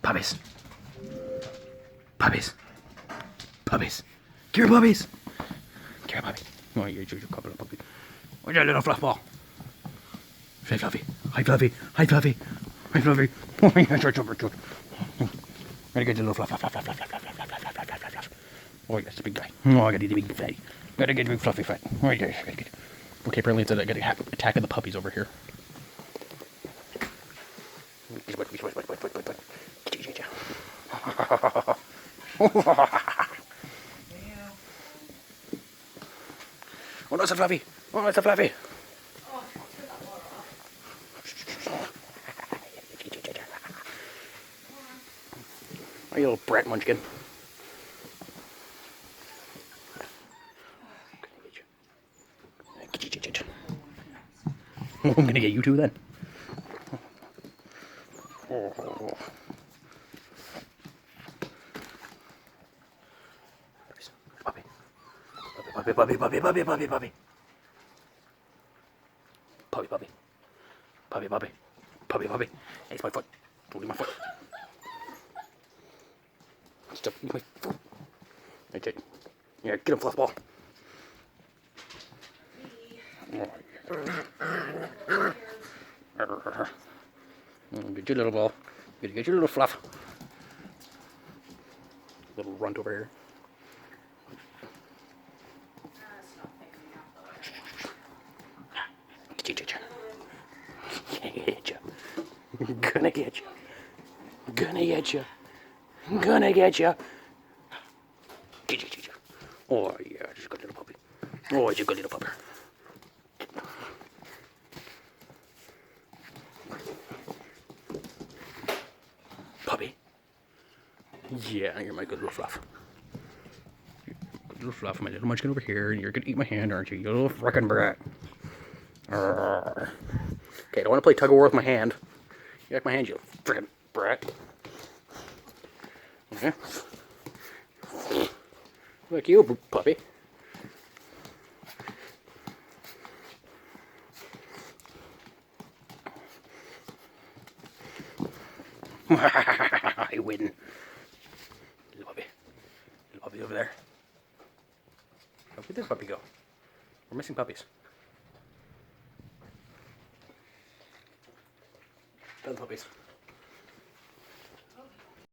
Puppies. Puppies. Puppies. Come here, puppies. Come here, puppy. Oh, you're a couple of puppies. Where's that little fluff ball? Hi, Fluffy. Hi, Fluffy. Hi, Fluffy. Hi, Fluffy. Oh, my God. Gotta get the little fluff, fluff, fluff, fluff, fluff, fluff, fluff, fluff, fluff, fluff, fluff, fluff. Oh, yes, the big guy. Oh, I gotta get the big fatty. Gotta get the big fluffy fat. Oh, yes, gotta get. Okay, apparently it's a gotta attack of the puppies over here. Oh, no, it's a fluffy. Oh, no, it's a fluffy. Oh, you little brat munchkin. I'm gonna get you too then. Oh. Puppy. Puppy, puppy, puppy, puppy, puppy, puppy. Puppy, puppy. Puppy, puppy. Puppy, puppy. Hey, it's my foot. Don't eat my foot. Stop eating my foot. Okay. Yeah, get him, fluff ball. Get your little ball. Get your little fluff. Little runt over here. Get you. Gonna get you. Gonna get you. Gonna get you. Get you. Oh yeah, just a good little puppy. Oh, it's a good little puppy. Puppy. Yeah, you're my good little fluff. Good little fluff, my little munchkin over here, and you're gonna eat my hand, aren't you? You little frickin' brat. Okay, I don't want to play tug of war with my hand. You like my hand, you frickin' brat. Okay. Like you, puppy. I win. Little puppy. Little puppy over there. Where did this puppy go? We're missing puppies. Done puppies.